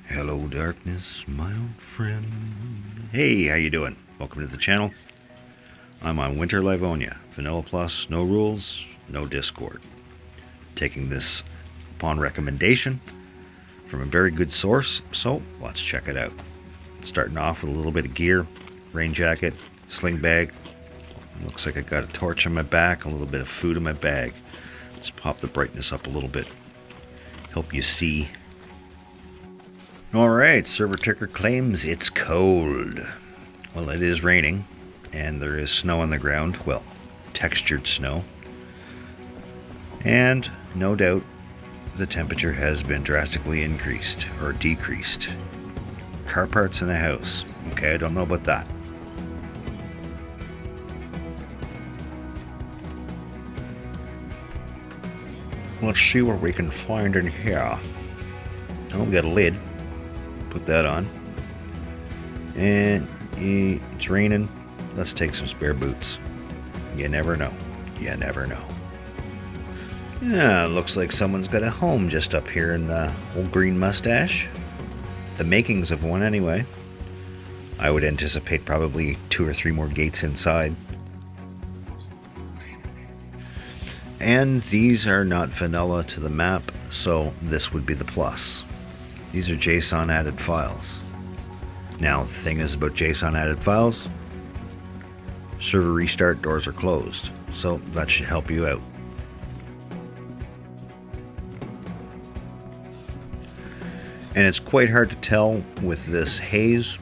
Hello darkness, my old friend. Hey, how you doing? Welcome to the channel. I'm on Winter Livonia. Vanilla Plus, no rules, no Discord. Taking this upon recommendation from a very good source, so let's check it out. Starting off with a little bit of gear, rain jacket, sling bag. Looks like I got a torch on my back, a little bit of food in my bag. Let's pop the brightness up a little bit. Help you see. Alright, server ticker claims it's cold. Well, it is raining, and there is snow on the ground. Well, textured snow. And, no doubt, the temperature has been drastically increased, or decreased. Car parts in the house. Okay, I don't know about that. Let's see what we can find in here. Oh, we got a lid. Put that on. And it's raining. Let's take some spare boots. You never know. You never know. Yeah, looks like someone's got a home just up here in the old green mustache. The makings of one anyway. I would anticipate probably 2 or 3 more gates inside. And these are not vanilla to the map, so this would be the plus. These are JSON added files. Now, the thing is about JSON added files, server restart, doors are closed, so that should help you out. And it's quite hard to tell with this haze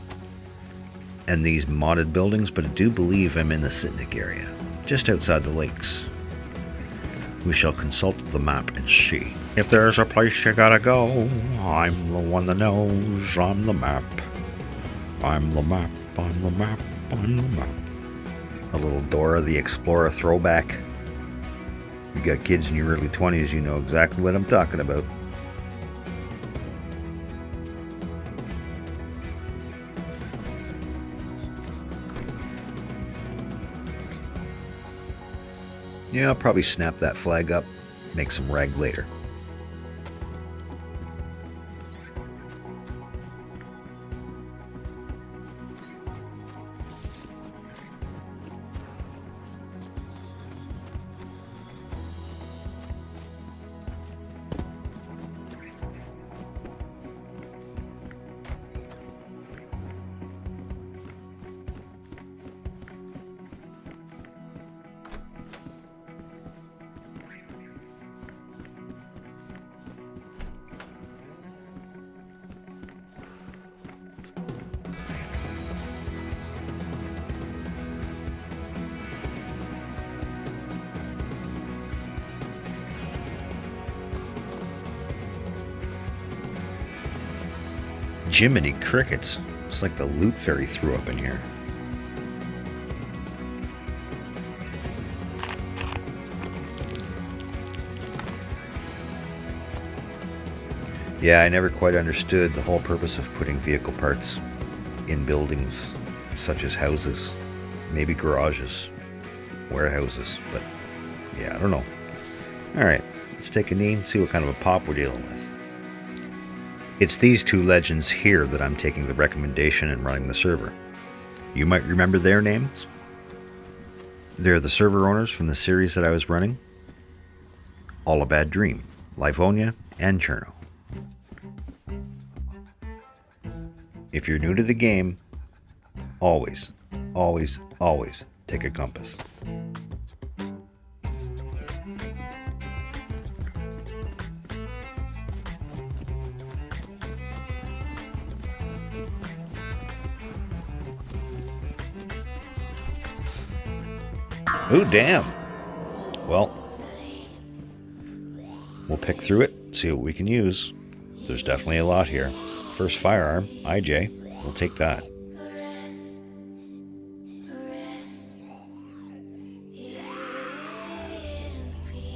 and these modded buildings, but I do believe I'm in the Sitnik area, just outside the lakes. We shall consult the map and see. If there's a place you gotta go, I'm the one that knows. I'm the map. I'm the map. I'm the map. I'm the map. A little Dora the Explorer throwback. You got kids in your early 20s, you know exactly what I'm talking about. Yeah, I'll probably snap that flag up, make some rag later. Jiminy crickets. It's like the loot fairy threw up in here. Yeah, I never quite understood the whole purpose of putting vehicle parts in buildings such as houses, maybe garages, warehouses, but yeah, I don't know. Alright, let's take a knee and see what kind of a pop we're dealing with. It's these two legends here that I'm taking the recommendation and running the server. You might remember their names. They're the server owners from the series that I was running. All a Bad Dream, Livonia, and Cherno. If you're new to the game, always, always, always take a compass. Oh, damn. Well, we'll pick through it, see what we can use. There's definitely a lot here. First firearm, IJ. We'll take that.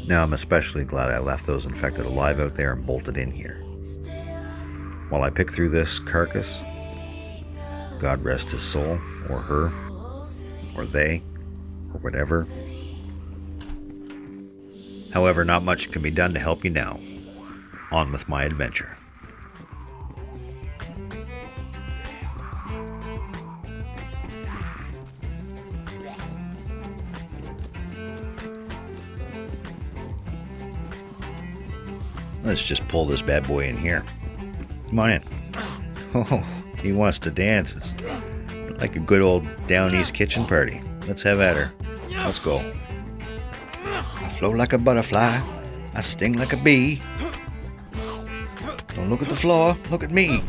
Now, I'm especially glad I left those infected alive out there and bolted in here. While I pick through this carcass, God rest his soul, or her, or they, or whatever. However, not much can be done to help you now. On with my adventure. Let's just pull this bad boy in here. Come on in. Oh, he wants to dance. It's like a good old down east kitchen party. Let's have at her. Let's go. I float like a butterfly. I sting like a bee. Don't look at the floor. Look at me.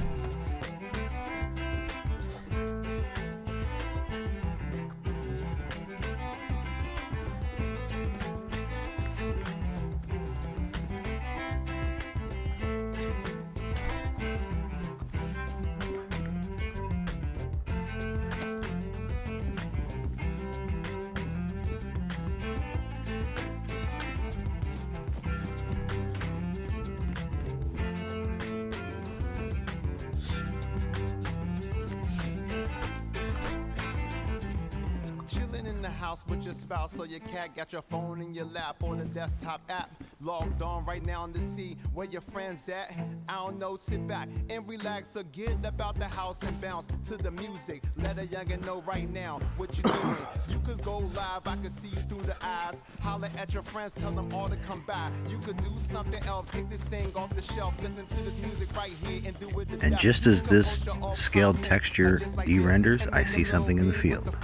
House with your spouse or your cat, got your phone in your lap or the desktop app logged on right now to see where your friends at. I don't know, sit back and relax, forget about the house and bounce to the music. Let a youngin' know right now what you're doing. You could go live, I could see you through the eyes. Holler at your friends, tell them all to come by. You could do something else, take this thing off the shelf, listen to this music right here and do it. And just as this scaled texture de-renders, I see something in the field.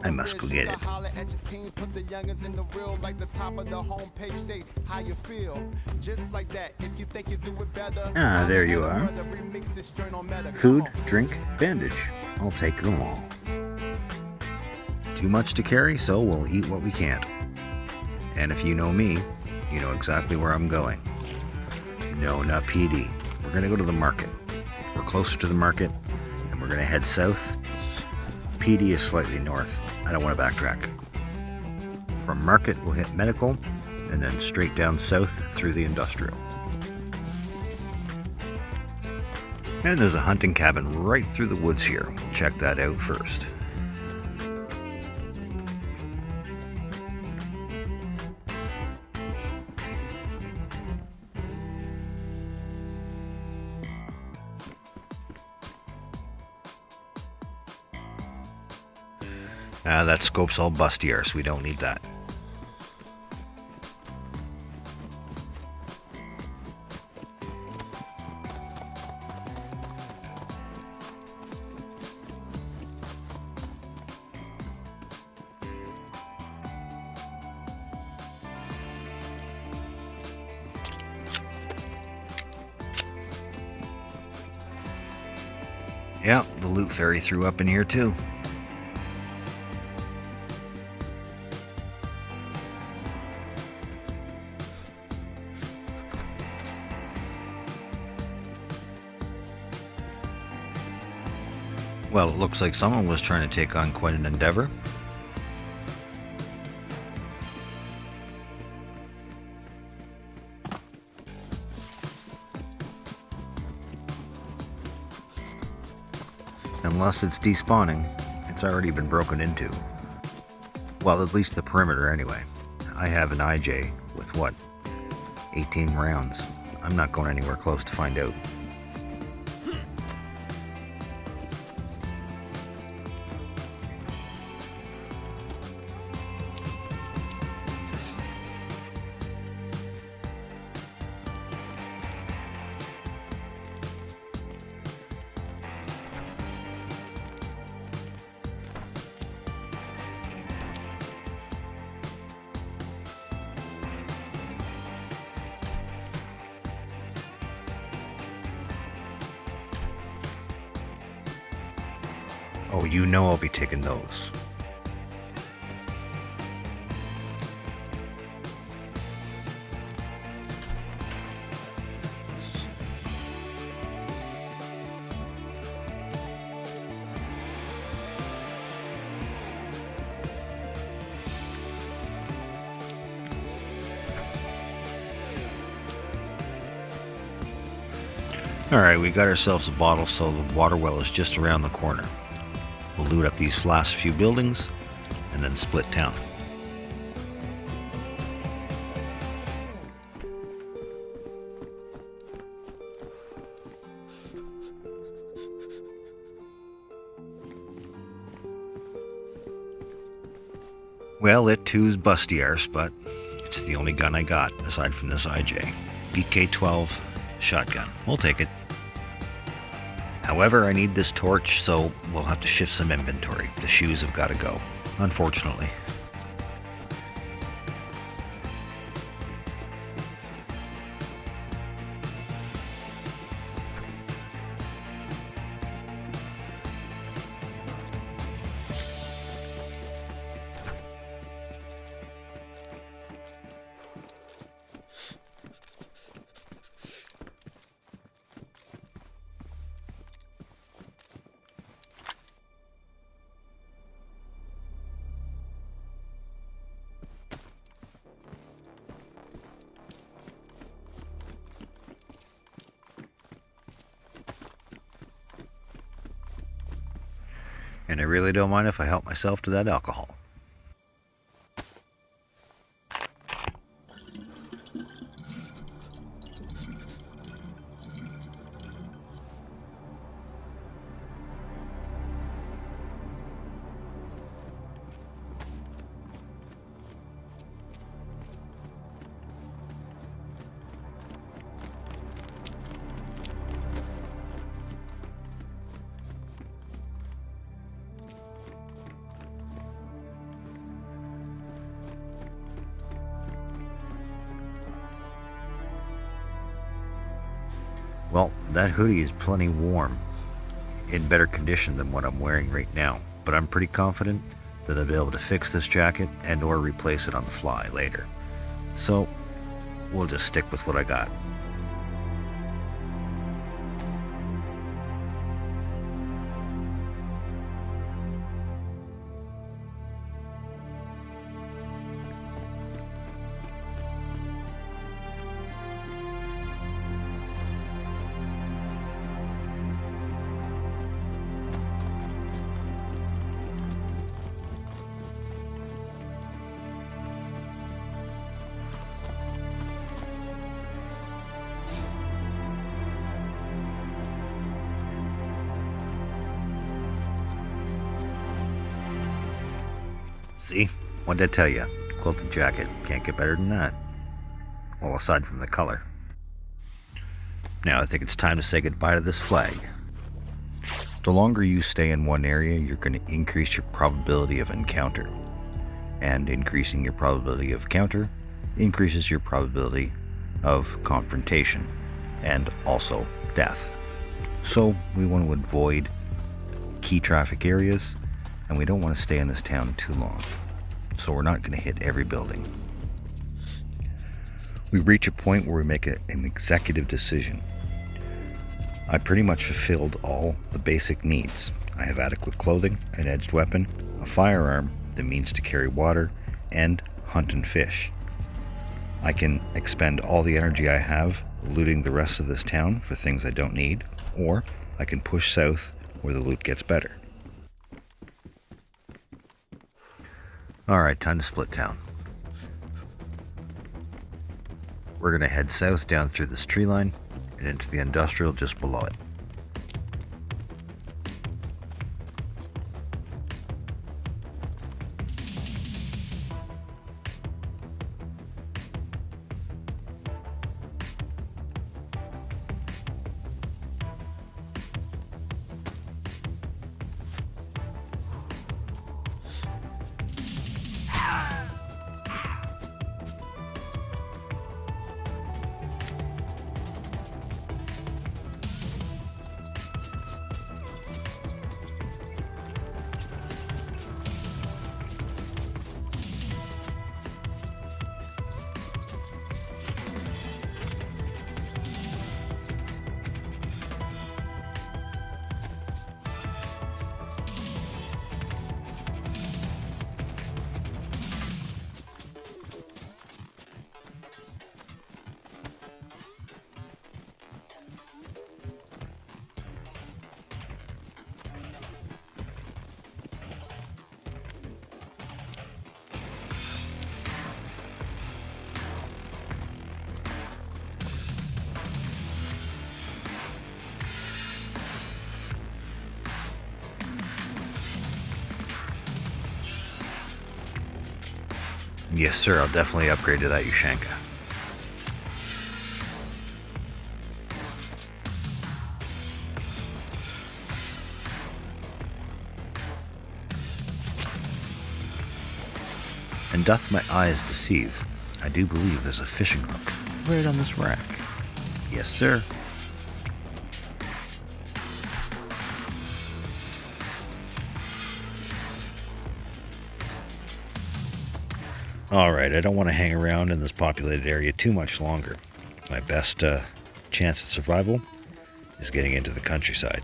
I must go get it. At your team, put the youngins in the reel like the top of the homepage, say how you feel. Just like that, if you think you do it better. Ah, there you are. Food, drink, bandage. I'll take them all. Too much to carry, so we'll eat what we can't. And if you know me, you know exactly where I'm going. No, not PD. We're gonna go to the market. We're closer to the market, and we're gonna head south. PD is slightly north. I don't want to backtrack. From market, we'll hit medical, and then straight down south through the industrial. And there's a hunting cabin right through the woods here. We'll check that out first. That scope's all busty arse. We don't need that. Yeah, the loot fairy threw up in here too. Well, it looks like someone was trying to take on quite an endeavor. Unless it's despawning, it's already been broken into. Well, at least the perimeter anyway. I have an IJ with what? 18 rounds. I'm not going anywhere close to find out. Oh, you know I'll be taking those. Alright, we got ourselves a bottle, so the water well is just around the corner. We'll loot up these last few buildings, and then split town. Well, it too's busty arse, but it's the only gun I got, aside from this IJ. BK-12 shotgun. We'll take it. However, I need this torch, so we'll have to shift some inventory. The shoes have got to go, unfortunately. And I really don't mind if I help myself to that alcohol. Well, that hoodie is plenty warm, in better condition than what I'm wearing right now, but I'm pretty confident that I'll be able to fix this jacket and or replace it on the fly later. So, we'll just stick with what I got. See? What did I tell you? Quilted jacket. Can't get better than that. Well, aside from the color. Now I think it's time to say goodbye to this flag. The longer you stay in one area, you're going to increase your probability of encounter. And increasing your probability of encounter increases your probability of confrontation and also death. So we want to avoid key traffic areas, and we don't want to stay in this town too long. So we're not going to hit every building. We reach a point where we make an executive decision. I pretty much fulfilled all the basic needs. I have adequate clothing, an edged weapon, a firearm, the means to carry water, and hunt and fish. I can expend all the energy I have looting the rest of this town for things I don't need, or I can push south where the loot gets better. Alright, time to split town. We're going to head south down through this tree line and into the industrial just below it. Yes, sir. I'll definitely upgrade to that Ushanka. And doth my eyes deceive, I do believe there's a fishing hook right on this rack. Yes, sir. Alright, I don't want to hang around in this populated area too much longer. My best chance at survival is getting into the countryside.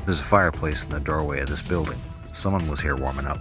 There's a fireplace in the doorway of this building. Someone was here warming up.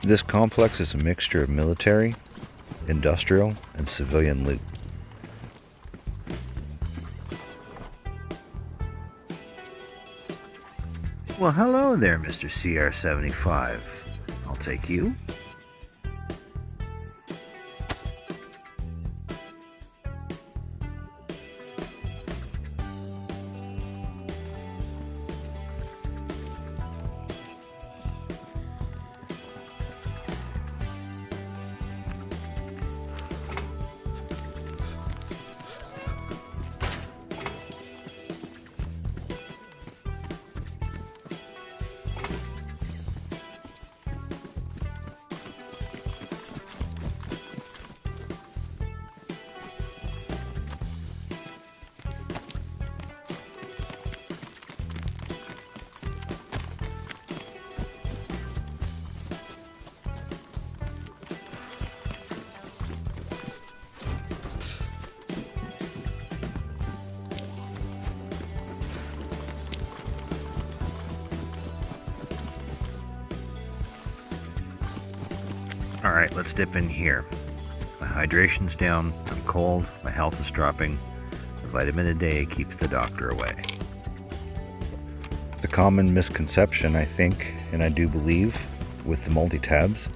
This complex is a mixture of military, industrial, and civilian loot. Well, hello there, Mr. CR75. I'll take you. Alright, let's dip in here. My hydration's down, I'm cold, my health is dropping. A vitamin a day keeps the doctor away. The common misconception, I think, and I do believe, with the multi-tabs,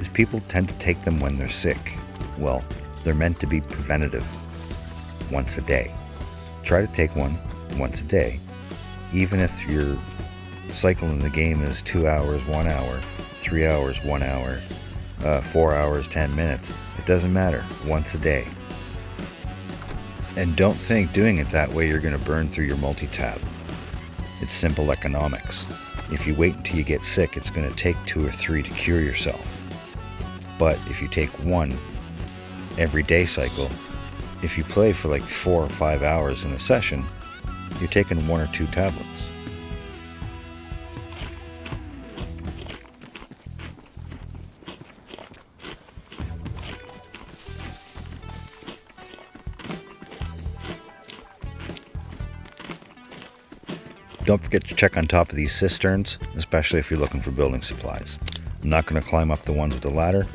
is people tend to take them when they're sick. Well, they're meant to be preventative. Once a day. Try to take one once a day. Even if your cycle in the game is 2 hours, 1 hour, 3 hours, 1 hour, 4 hours, 10 minutes. It doesn't matter. Once a day. And don't think doing it that way you're going to burn through your multi-tab. It's simple economics. If you wait until you get sick, it's going to take 2 or 3 to cure yourself. But if you take one every day cycle, if you play for like 4 or 5 hours in a session, you're taking 1 or 2 tablets. Don't forget to check on top of these cisterns, especially if you're looking for building supplies. I'm not going to climb up the ones with the ladder,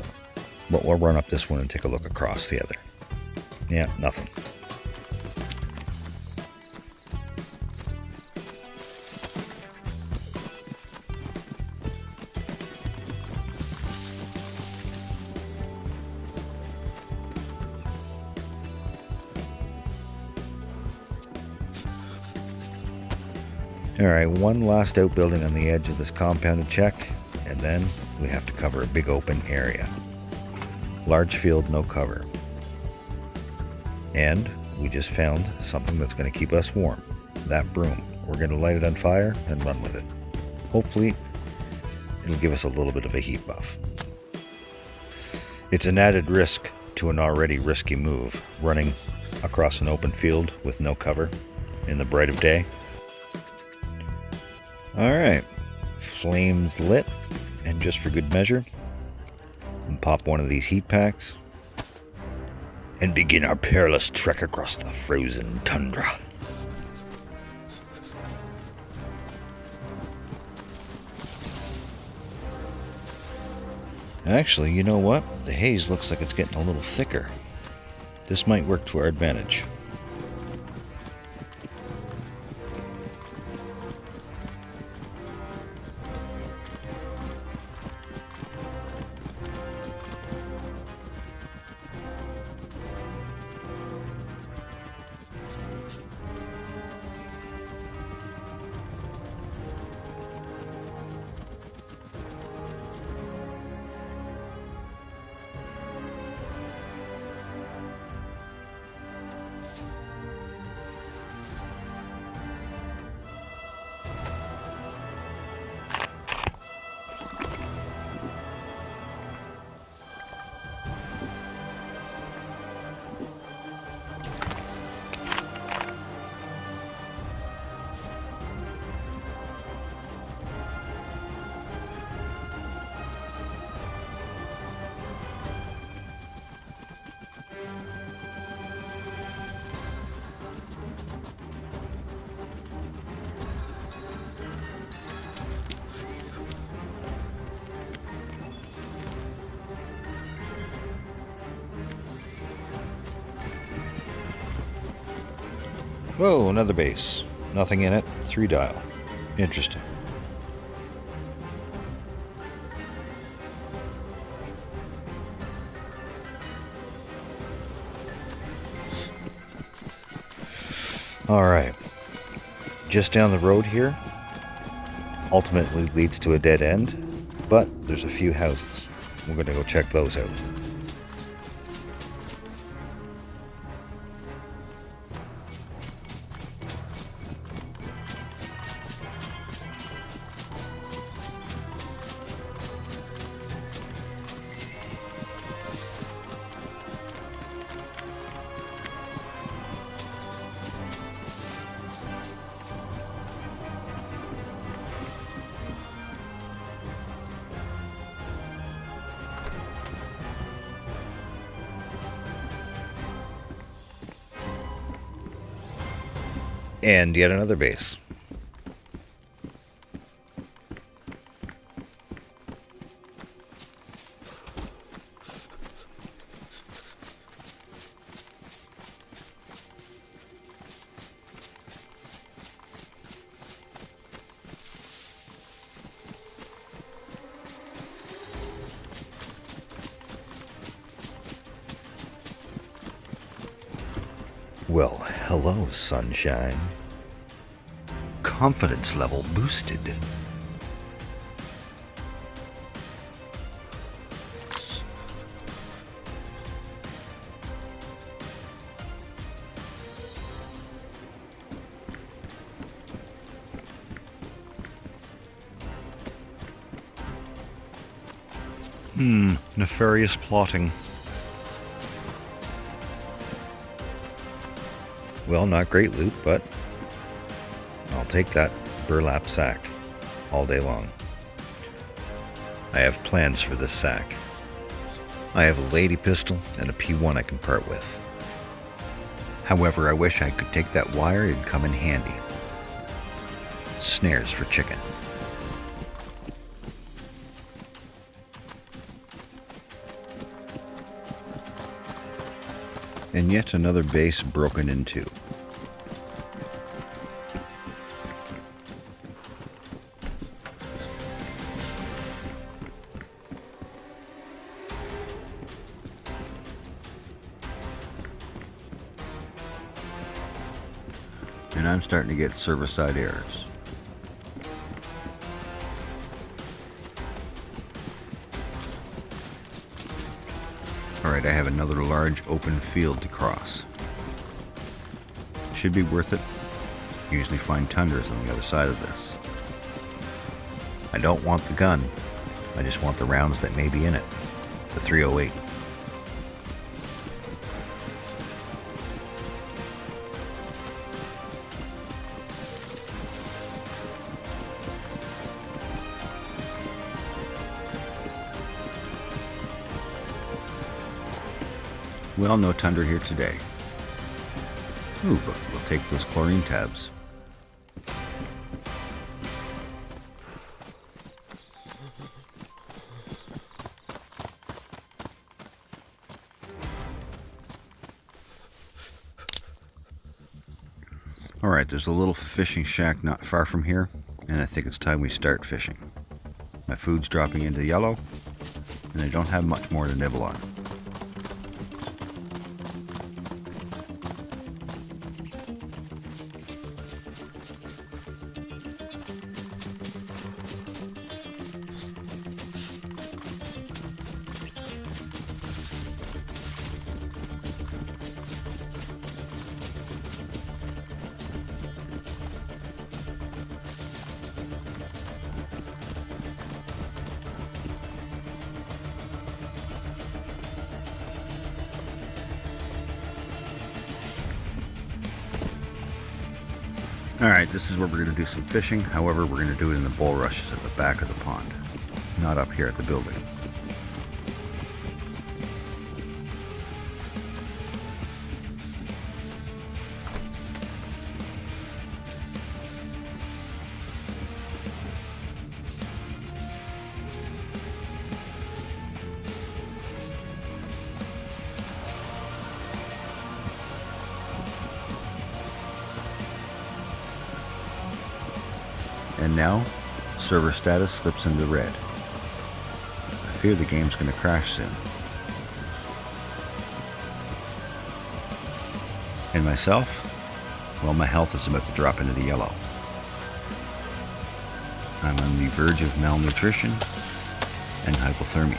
but we'll run up this one and take a look across the other. Yeah, nothing. Alright, one last outbuilding on the edge of this compound to check, and then we have to cover a big open area. Large field, no cover. And we just found something that's going to keep us warm. That broom. We're going to light it on fire and run with it. Hopefully, it'll give us a little bit of a heat buff. It's an added risk to an already risky move, running across an open field with no cover in the bright of day. Alright, flames lit, and just for good measure, we'll pop one of these heat packs and begin our perilous trek across the frozen tundra. Actually, you know what? The haze looks like it's getting a little thicker. This might work to our advantage. Whoa, another base. Nothing in it. 3 dial. Interesting. Alright. Just down the road here ultimately leads to a dead end, but there's a few houses. We're going to go check those out. And yet another base. Well, hello, sunshine. Confidence level boosted. Nefarious plotting. Well, not great loot, but I'll take that burlap sack all day long. I have plans for this sack. I have a lady pistol and a P1 I can part with. However, I wish I could take that wire, it'd come in handy. Snares for chicken. And yet another base broken into. And I'm starting to get server-side errors. Alright, I have another large open field to cross. Should be worth it. Usually find tundras on the other side of this. I don't want the gun. I just want the rounds that may be in it. The 308. Well, no tundra here today. Ooh, but we'll take those chlorine tabs. Alright, there's a little fishing shack not far from here, and I think it's time we start fishing. My food's dropping into yellow, and I don't have much more to nibble on. Alright, this is where we're going to do some fishing. However, we're going to do it in the bulrushes at the back of the pond, not up here at the building. And now, server status slips into red. I fear the game's going to crash soon. And myself? Well, my health is about to drop into the yellow. I'm on the verge of malnutrition and hypothermia.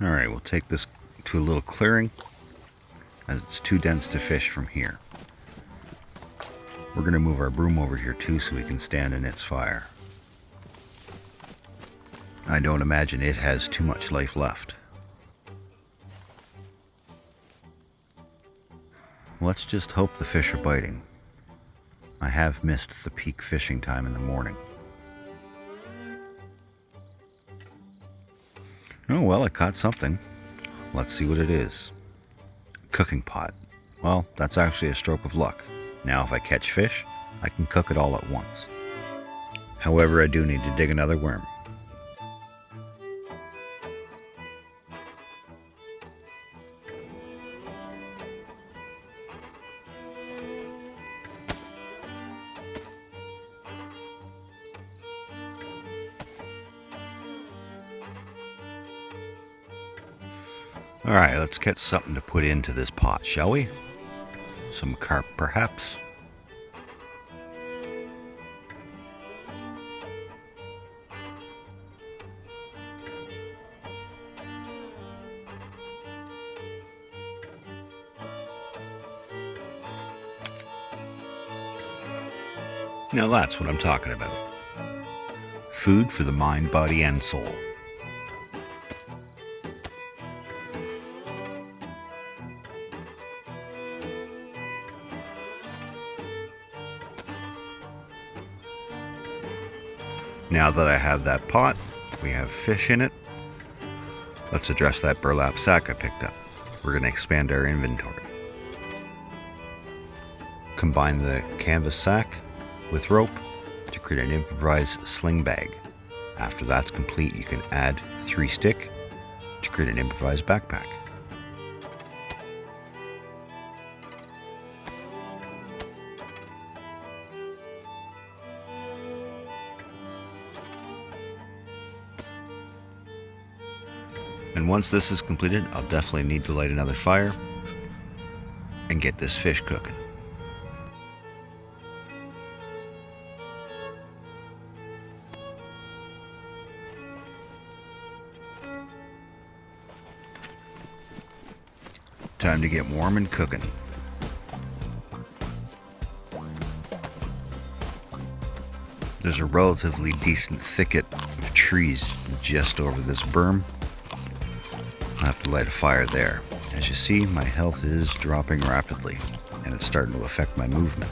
Alright, we'll take this to a little clearing, as it's too dense to fish from here. We're going to move our broom over here too so we can stand in its fire. I don't imagine it has too much life left. Let's just hope the fish are biting. I have missed the peak fishing time in the morning. Oh, well, I caught something. Let's see what it is. Cooking pot. Well, that's actually a stroke of luck. Now if I catch fish, I can cook it all at once. However, I do need to dig another worm. Alright, let's get something to put into this pot, shall we? Some carp, perhaps? Now that's what I'm talking about. Food for the mind, body, and soul. Now that I have that pot, we have fish in it. Let's address that burlap sack I picked up. We're going to expand our inventory. Combine the canvas sack with rope to create an improvised sling bag. After that's complete, you can add 3 stick to create an improvised backpack. And once this is completed, I'll definitely need to light another fire. and get this fish cooking. Time to get warm and cooking. There's a relatively decent thicket of trees just over this berm. I'll have to light a fire there. As you see, my health is dropping rapidly, and it's starting to affect my movement.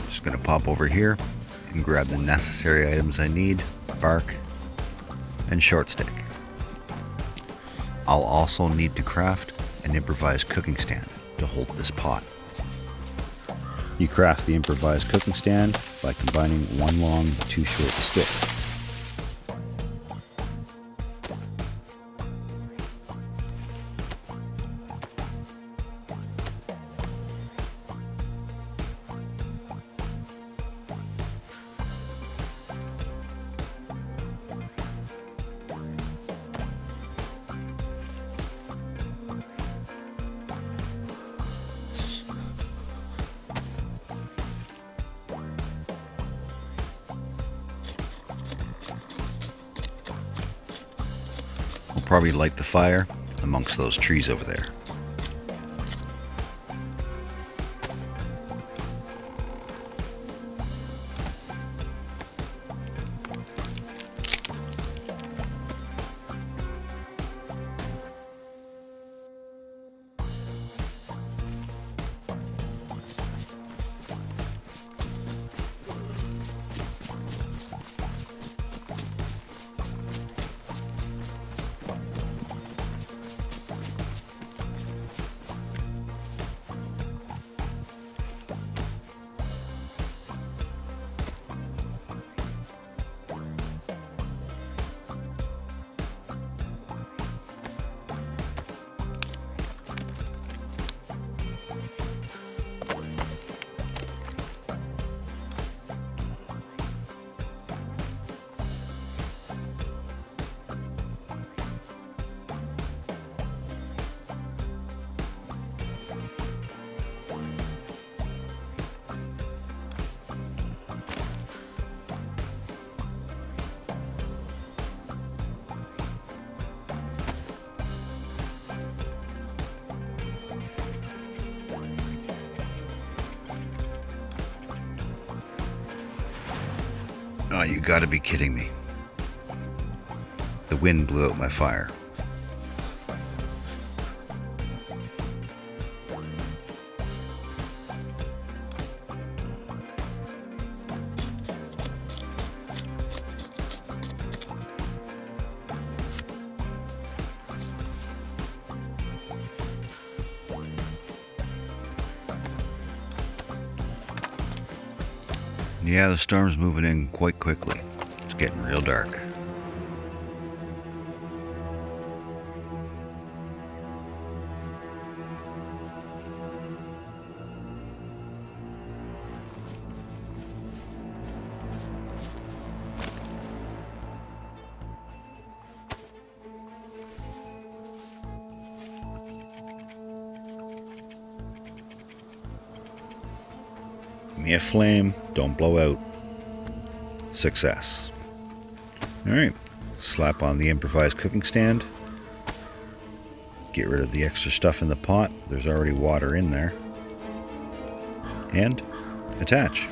Just gonna pop over here and grab the necessary items I need: bark and short stick. I'll also need to craft an improvised cooking stand to hold this pot. You craft the improvised cooking stand by combining one long and two short sticks. Probably light the fire amongst those trees over there. Oh, you gotta be kidding me. The wind blew out my fire. Yeah, the storm's moving in quite quickly. It's getting real dark. Give me a flame, don't blow out. Success. Alright, slap on the improvised cooking stand. Get rid of the extra stuff in the pot. There's already water in there. And attach.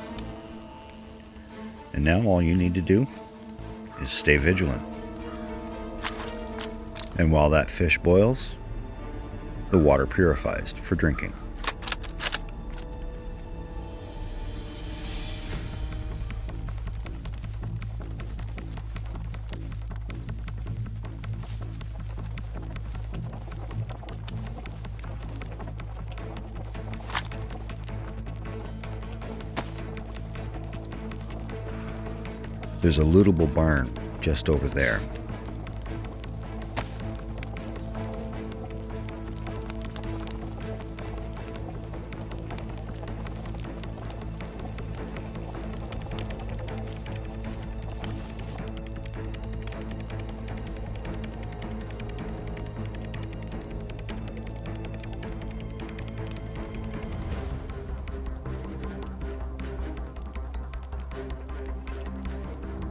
And now all you need to do is stay vigilant. And while that fish boils, the water purifies for drinking. There's a lootable barn just over there.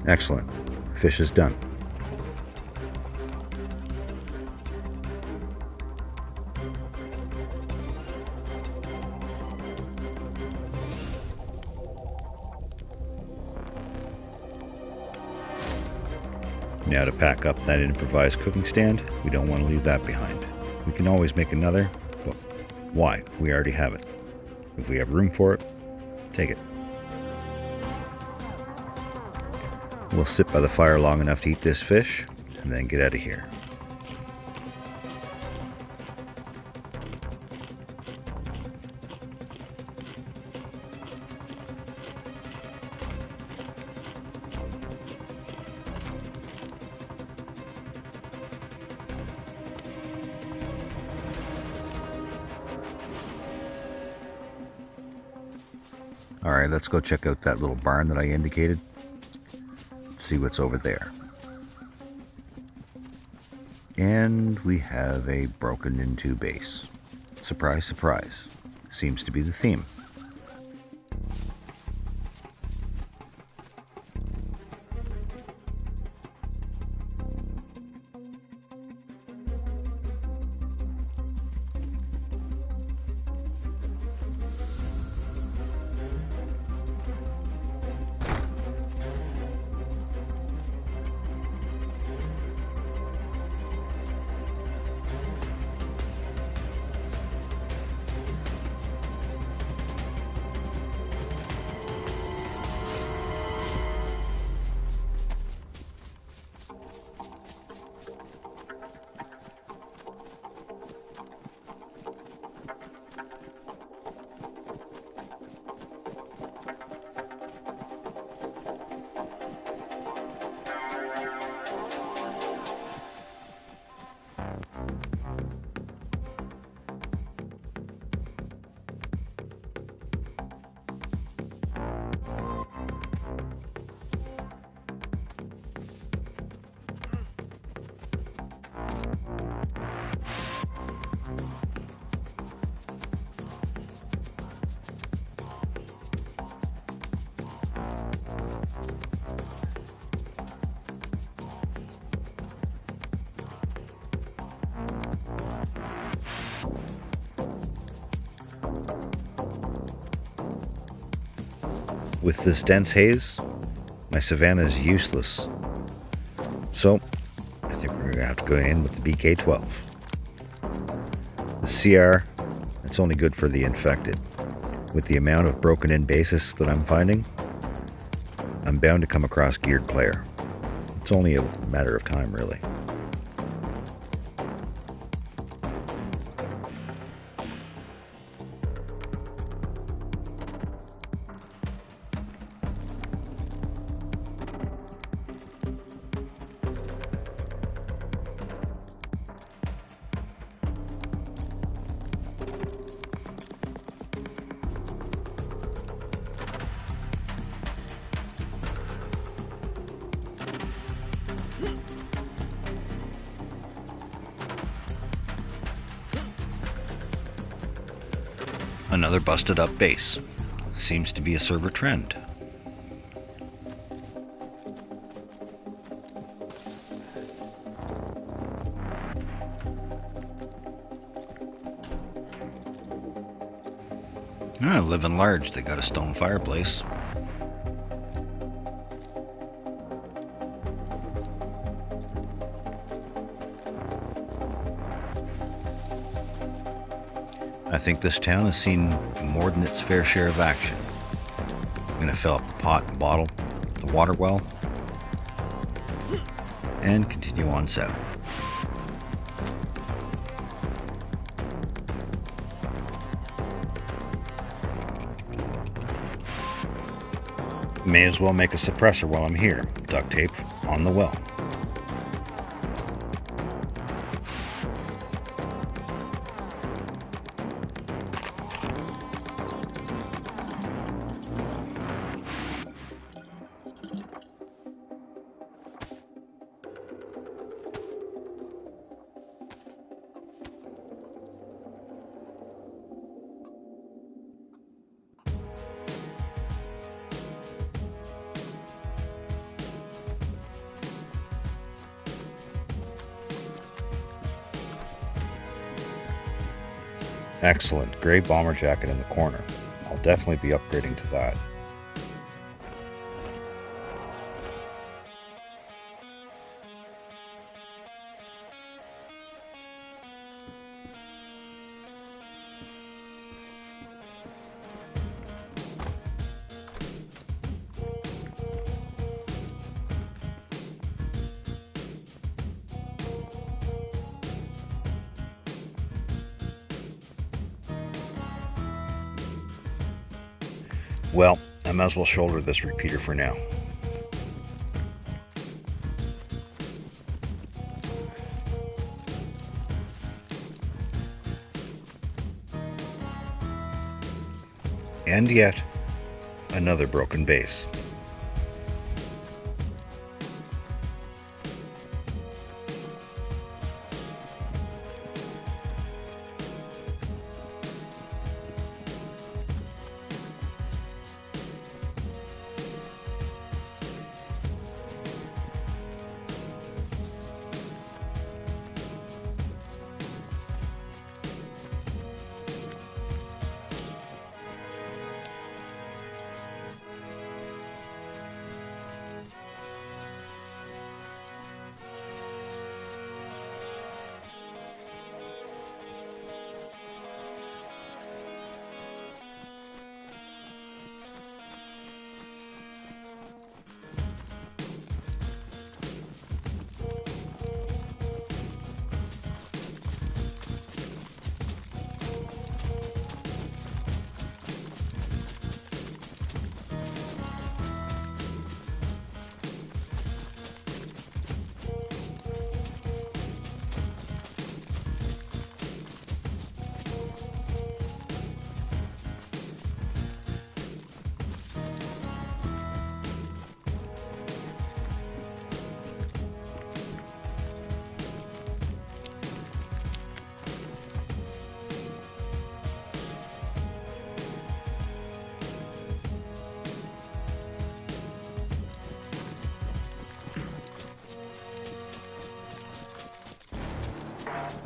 Excellent. Fish is done. Now to pack up that improvised cooking stand, we don't want to leave that behind. We can always make another, but why? We already have it. If we have room for it, take it. We'll sit by the fire long enough to eat this fish, and then get out of here. Alright, let's go check out that little barn that I indicated. Let's see what's over there. And we have a broken into base. Surprise, surprise. Seems to be the theme. With this dense haze, my savanna is useless. So, I think we're going to have to go in with the BK12. The CR, it's only good for the infected. With the amount of broken in bases that I'm finding, I'm bound to come across geared player. It's only a matter of time, really. Another busted up base. Seems to be a server trend. Living large, they got a stone fireplace. I think this town has seen more than its fair share of action. I'm going to fill up the pot and bottle, the water well, and continue on south. May as well make a suppressor while I'm here. Duct tape on the well. Excellent. Gray bomber jacket in the corner. I'll definitely be upgrading to that. Well, I might as well shoulder this repeater for now. And yet, another broken base.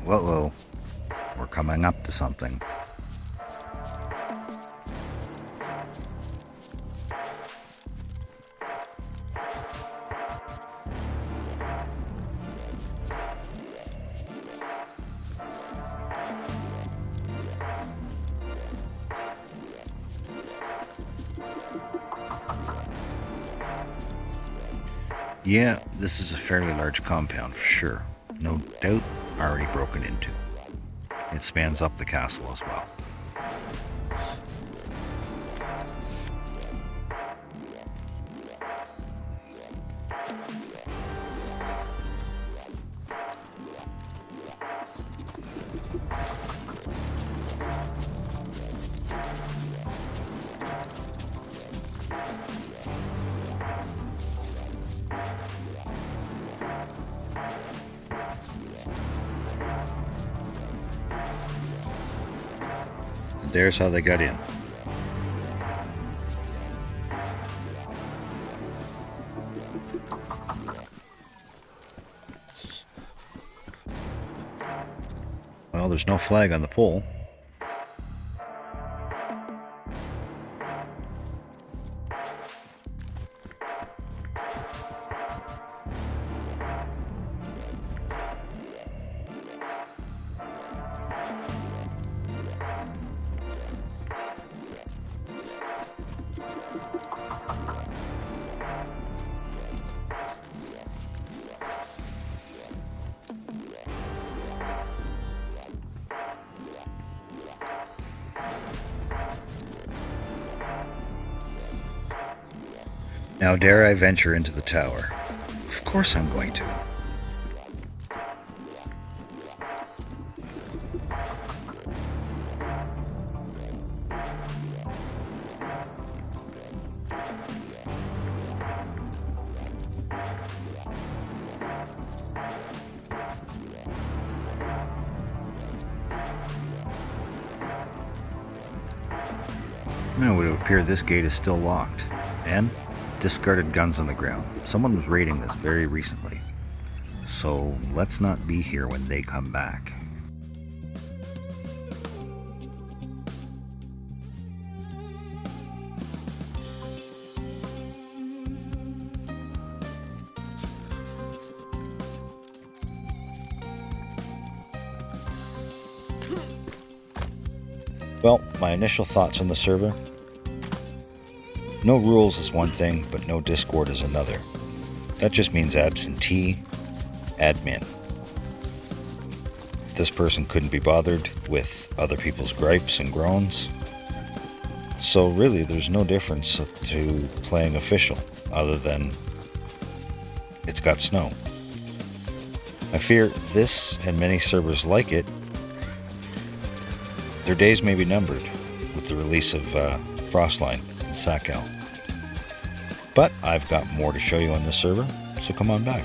Whoa, we're coming up to something. Yeah, this is a fairly large compound for sure. No doubt already broken into. It spans up the castle as well. There's how they got in. Well, there's no flag on the pole. Now dare I venture into the tower? Of course I'm going to. Now it would appear this gate is still locked, and discarded guns on the ground. Someone was raiding this very recently, so let's not be here when they come back. Well, my initial thoughts on the server. No rules is one thing, but no Discord is another. That just means absentee admin. This person couldn't be bothered with other people's gripes and groans. So really, there's no difference to playing official, other than it's got snow. I fear this and many servers like it, their days may be numbered with the release of Frostline and Sakal. But I've got more to show you on this server, so come on back.